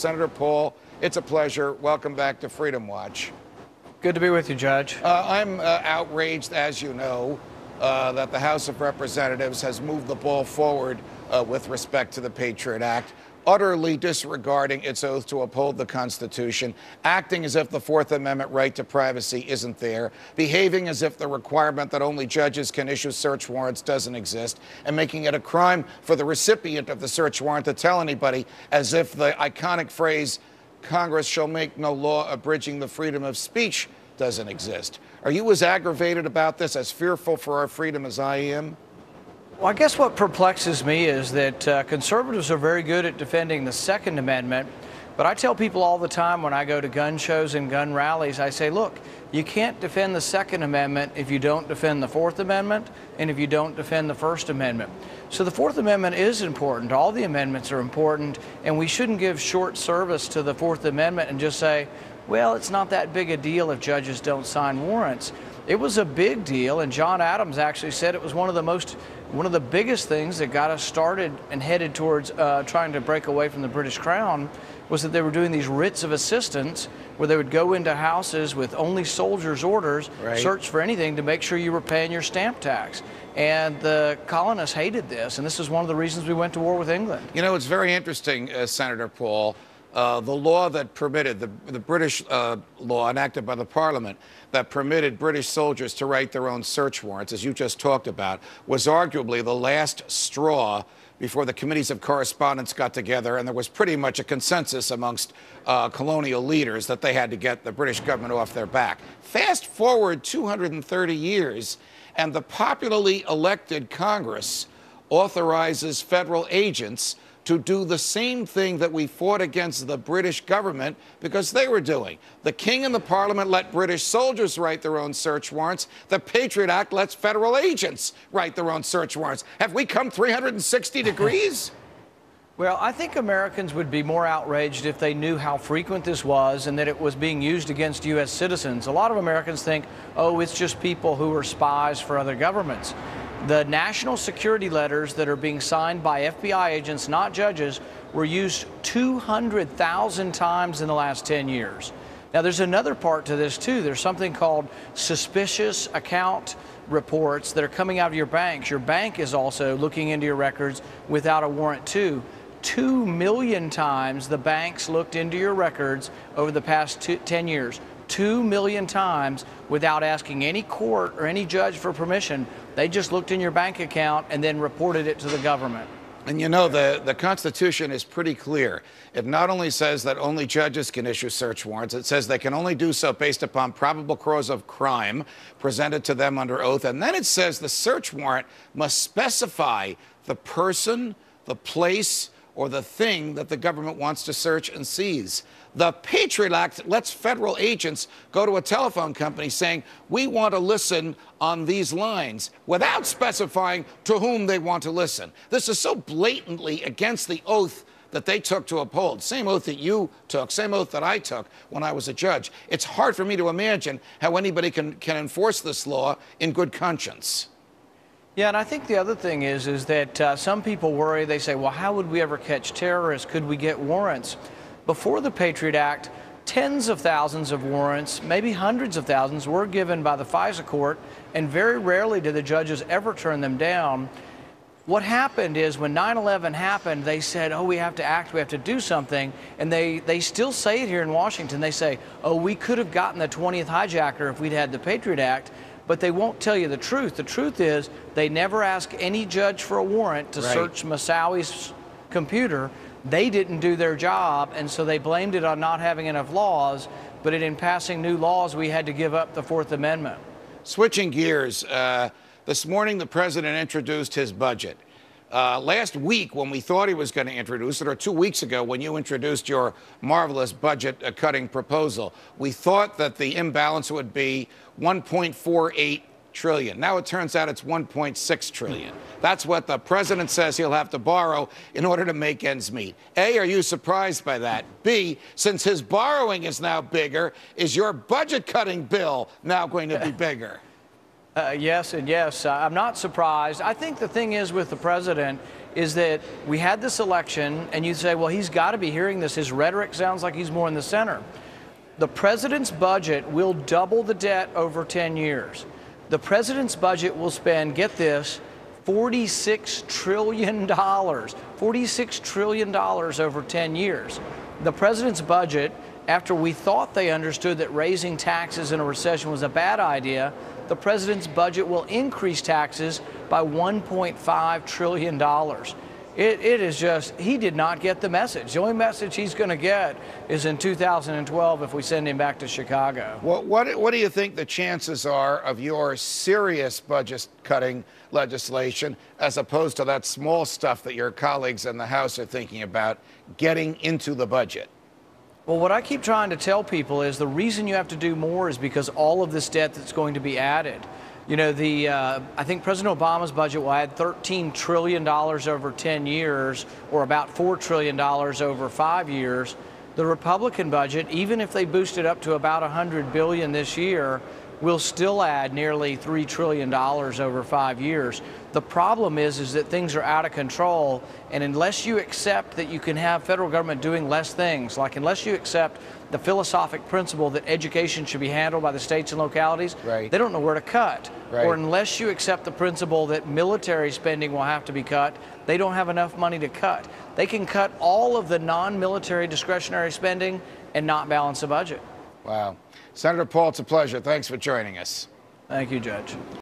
Senator Paul, it's a pleasure. Welcome back to Freedom Watch. Good to be with you, Judge. I'm outraged, as you know, that the House of Representatives has moved the ball forward with respect to the Patriot Act, utterly disregarding its oath to uphold the Constitution, acting as if the Fourth Amendment right to privacy isn't there, behaving as if the requirement that only judges can issue search warrants doesn't exist, and making it a crime for the recipient of the search warrant to tell anybody, as if the iconic phrase, "Congress shall make no law abridging the freedom of speech," doesn't exist. Are you as aggravated about this, as fearful for our freedom as I am? Well, I guess what perplexes me is that conservatives are very good at defending the Second Amendment, but I tell people all the time when I go to gun shows and gun rallies, I say, look, you can't defend the Second Amendment if you don't defend the Fourth Amendment and if you don't defend the First Amendment. So the Fourth Amendment is important. All the amendments are important, and we shouldn't give short service to the Fourth Amendment and just say, well, it's not that big a deal if judges don't sign warrants. It was a big deal, and John Adams actually said it was one of the biggest things that got us started and headed towards trying to break away from the British Crown, was that they were doing these writs of assistance where they would go into houses with only soldiers' orders, search for anything to make sure you were paying your stamp tax. And the colonists hated this, and this is one of the reasons we went to war with England. You know, it's very interesting, Senator Paul. The law that permitted, the British law enacted by the Parliament that permitted British soldiers to write their own search warrants, as you just talked about, was arguably the last straw before the committees of correspondence got together, and there was pretty much a consensus amongst colonial leaders that they had to get the British government off their back. Fast forward 230 years, and the popularly elected Congress authorizes federal agents to do the same thing that we fought against the British government because they were doing. The King and the Parliament let British soldiers write their own search warrants. The Patriot Act lets federal agents write their own search warrants. Have we come 360 degrees? Well, I think Americans would be more outraged if they knew how frequent this was and that it was being used against U.S. citizens. A lot of Americans think, oh, it's just people who are spies for other governments. The national security letters that are being signed by FBI agents, not judges, were used 200,000 times in the last 10 years. Now, there's another part to this, too. There's something called suspicious account reports that are coming out of your banks. Your bank is also looking into your records without a warrant, too. 2 million times the banks looked into your records over the past 10 years. 2 million times without asking any court or any judge for permission. They just looked in your bank account and then reported it to the government. And you know, the Constitution is pretty clear. It not only says that only judges can issue search warrants, it says they can only do so based upon probable cause of crime presented to them under oath. And then it says the search warrant must specify the person, the place, or the thing that the government wants to search and seize. The Patriot Act lets federal agents go to a telephone company saying, we want to listen on these lines, without specifying to whom they want to listen. This is so blatantly against the oath that they took to uphold. Same oath that you took, same oath that I took when I was a judge. It's hard for me to imagine how anybody can enforce this law in good conscience. Yeah, and I think the other thing is that some people worry, they say, well, how would we ever catch terrorists? Could we get warrants? Before the Patriot Act, tens of thousands of warrants, maybe hundreds of thousands, were given by the FISA court, and very rarely did the judges ever turn them down. What happened is when 9/11 happened, they said, oh, we have to act, we have to do something, and they still say it here in Washington. They say, oh, we could have gotten the 20th hijacker if we'd had the Patriot Act. But they won't tell you the truth. The truth is they never ask any judge for a warrant to search Moussawi's computer. They didn't do their job, and so they blamed it on not having enough laws. But in passing new laws, we had to give up the Fourth Amendment. Switching gears, this morning the president introduced his budget. Last week, when we thought he was going to introduce it, or 2 weeks ago when you introduced your marvelous budget-cutting proposal, we thought that the imbalance would be $1.48 trillion. Now it turns out it's $1.6 trillion. That's what the president says he'll have to borrow in order to make ends meet. A, are you surprised by that? B, since his borrowing is now bigger, is your budget-cutting bill now going to be bigger? Yes and yes. I'm not surprised. I think the thing is with the president, is that we had this election, and you say, well, he's got to be hearing this. His rhetoric sounds like he's more in the center. The president's budget will double the debt over 10 years. The president's budget will spend, get this, $46 trillion. $46 trillion over 10 years. The president's budget, after we thought they understood that raising taxes in a recession was a bad idea, the president's budget will increase taxes by $1.5 trillion. It is just, he did not get the message. The only message he's going to get is in 2012 if we send him back to Chicago. What do you think the chances are of your serious budget-cutting legislation, as opposed to that small stuff that your colleagues in the House are thinking about, getting into the budget? Well, what I keep trying to tell people is the reason you have to do more is because all of this debt that's going to be added. You know, I think President Obama's budget will add $13 trillion over 10 years, or about $4 trillion over 5 years. The Republican budget, even if they boost it up to about $100 billion this year, will still add nearly $3 trillion over 5 years. The problem is that things are out of control, and unless you accept that you can have federal government doing less things, like unless you accept the philosophic principle that education should be handled by the states and localities, right, they don't know where to cut. Right. Or unless you accept the principle that military spending will have to be cut, they don't have enough money to cut. They can cut all of the non-military discretionary spending and not balance the budget. Wow. Senator Paul, it's a pleasure. Thanks for joining us. Thank you, Judge.